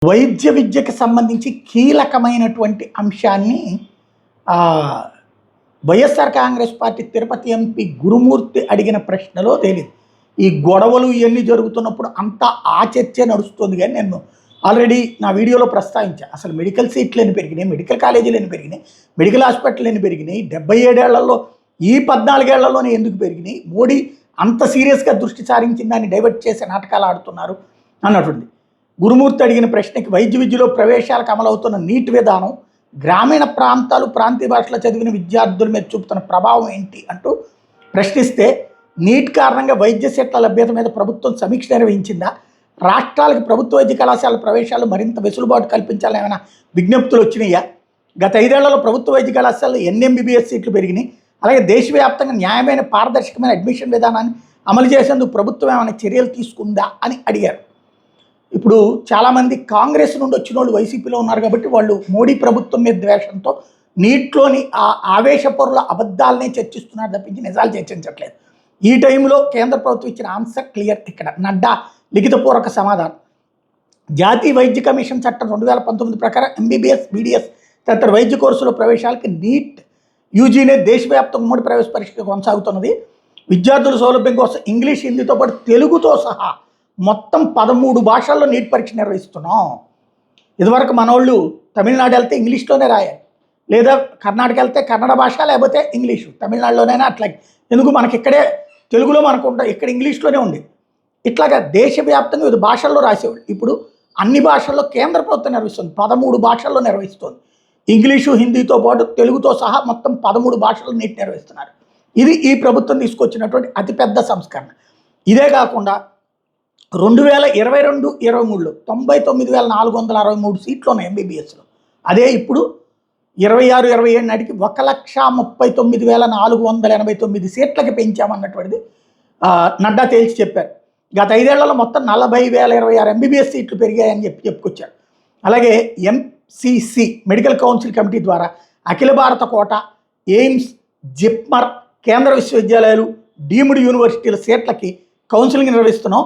వైద్య విద్యకు సంబంధించి కీలకమైనటువంటి అంశాన్ని వైఎస్ఆర్ కాంగ్రెస్ పార్టీ తిరుపతి ఎంపీ గురుమూర్తి అడిగిన ప్రశ్నలో తేలింది. ఈ గొడవలు ఇవన్నీ జరుగుతున్నప్పుడు అంతా ఆ చర్చే నడుస్తుంది. కానీ నేను ఆల్రెడీ నా వీడియోలో ప్రస్తావించాను. అసలు మెడికల్ సీట్లు ఎన్ని పెరిగినాయి, మెడికల్ కాలేజీలు ఎన్ని పెరిగినాయి, మెడికల్ హాస్పిటల్ ఎన్ని పెరిగినాయి, 77 ఏళ్లలో ఈ 14 ఏళ్లలోనే ఎందుకు పెరిగినాయి, మోడీ అంత సీరియస్గా దృష్టి సారించి దాన్ని డైవర్ట్ చేసే నాటకాలు ఆడుతున్నారు అన్నట్టుంది. గురుమూర్తి అడిగిన ప్రశ్నకి వైద్య విద్యలో ప్రవేశాలకు అమలవుతున్న నీట్ విధానం గ్రామీణ ప్రాంతాలు ప్రాంతీయ భాషలో చదివిన విద్యార్థుల మీద చూపుతున్న ప్రభావం ఏంటి అంటూ ప్రశ్నిస్తే, నీట్ కారణంగా వైద్య సీట్ల లభ్యత మీద ప్రభుత్వం సమీక్ష నిర్వహించిందా, రాష్ట్రాలకు ప్రభుత్వ వైద్య కళాశాల ప్రవేశాలు మరింత వెసులుబాటు కల్పించాలని ఏమైనా విజ్ఞప్తులు వచ్చినాయా, గత 5 ఏళ్లలో ప్రభుత్వ వైద్య కళాశాలలో NMBBS సీట్లు పెరిగినాయి, అలాగే దేశవ్యాప్తంగా న్యాయమైన పారదర్శకమైన అడ్మిషన్ విధానాన్ని అమలు చేసేందుకు ప్రభుత్వం ఏమైనా చర్యలు తీసుకుందా అని అడిగారు. ఇప్పుడు చాలామంది కాంగ్రెస్ నుండి వచ్చిన వాళ్ళు వైసీపీలో ఉన్నారు కాబట్టి వాళ్ళు మోడీ ప్రభుత్వం మీద ద్వేషంతో నీట్లోని ఆ ఆవేశపరుల అబద్ధాలనే చర్చిస్తున్నారు తప్పించి నిజాలు చర్చించట్లేదు. ఈ టైంలో కేంద్ర ప్రభుత్వం ఇచ్చిన ఆన్సర్ క్లియర్. ఇక్కడ నడ్డా లిఖితపూర్వక సమాధానం. జాతీయ వైద్య కమిషన్ చట్టం 2019 ప్రకారం MBBS, BDS తదితర వైద్య కోర్సుల ప్రవేశాలకి నీట్ యూజీనే దేశవ్యాప్తంగా ఉమ్మడి ప్రవేశ పరీక్ష కొనసాగుతున్నది. విద్యార్థుల సౌలభ్యం కోసం ఇంగ్లీష్, హిందీతో పాటు తెలుగుతో సహా మొత్తం 13 భాషల్లో నీట్ పరీక్ష నిర్వహిస్తున్నాం. ఇదివరకు మనోళ్ళు తమిళనాడు వెళ్తే ఇంగ్లీష్లోనే రాయాలి, లేదా కర్ణాటక వెళ్తే కన్నడ భాష, లేకపోతే ఇంగ్లీషు, తమిళనాడులోనైనా అట్లాగే. ఎందుకు మనకి ఇక్కడే తెలుగులో మనకు ఉంటాయి, ఇక్కడ ఇంగ్లీష్లోనే ఉంది. ఇట్లాగా దేశవ్యాప్తంగా వివిధ భాషల్లో రాసేవాళ్ళు. ఇప్పుడు అన్ని భాషల్లో కేంద్ర ప్రభుత్వం నిర్వహిస్తుంది, 13 భాషల్లో నిర్వహిస్తుంది. ఇంగ్లీషు, హిందీతో పాటు తెలుగుతో సహా మొత్తం 13 భాషల్లో నీట్ నిర్వహిస్తున్నారు. ఇది ఈ ప్రభుత్వం తీసుకొచ్చినటువంటి అతిపెద్ద సంస్కరణ. ఇదే కాకుండా 2022-23లో 99,463 సీట్లు ఉన్నాయి MBBSలో. అదే ఇప్పుడు 26-27 నాటికి 1,39,489 సీట్లకి పెంచామన్నటువంటిది నడ్డా తేల్చి చెప్పారు. గత 5 ఏళ్లలో మొత్తం 40,026 MBBS సీట్లు పెరిగాయని చెప్పుకొచ్చారు. అలాగే MCC మెడికల్ కౌన్సిల్ కమిటీ ద్వారా అఖిల భారత కోట, ఎయిమ్స్, జిప్మర్, కేంద్ర విశ్వవిద్యాలయాలు, డీమ్డ్ యూనివర్సిటీల సీట్లకి కౌన్సిలింగ్ నిర్వహిస్తున్నాం.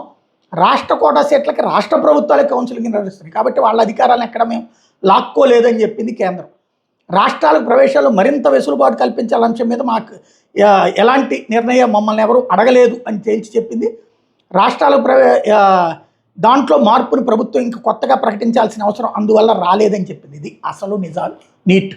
రాష్ట్ర కోటా సీట్లకి రాష్ట్ర ప్రభుత్వాలే కౌన్సిలింగ్ నిర్వహిస్తున్నాయి. కాబట్టి వాళ్ళ అధికారాలను ఎక్కడ మేము లాక్కోలేదని చెప్పింది కేంద్రం. రాష్ట్రాలకు ప్రవేశాలు మరింత వెసులుబాటు కల్పించాలనే అంశం మీద మాకు ఎలాంటి నిర్ణయం మమ్మల్ని ఎవరు అడగలేదు అని తేల్చి చెప్పింది. రాష్ట్రాలకు దాంట్లో మార్పుని ప్రభుత్వం ఇంకా కొత్తగా ప్రకటించాల్సిన అవసరం అందువల్ల రాలేదని చెప్పింది. ఇది అసలు నిజాలు నీట్.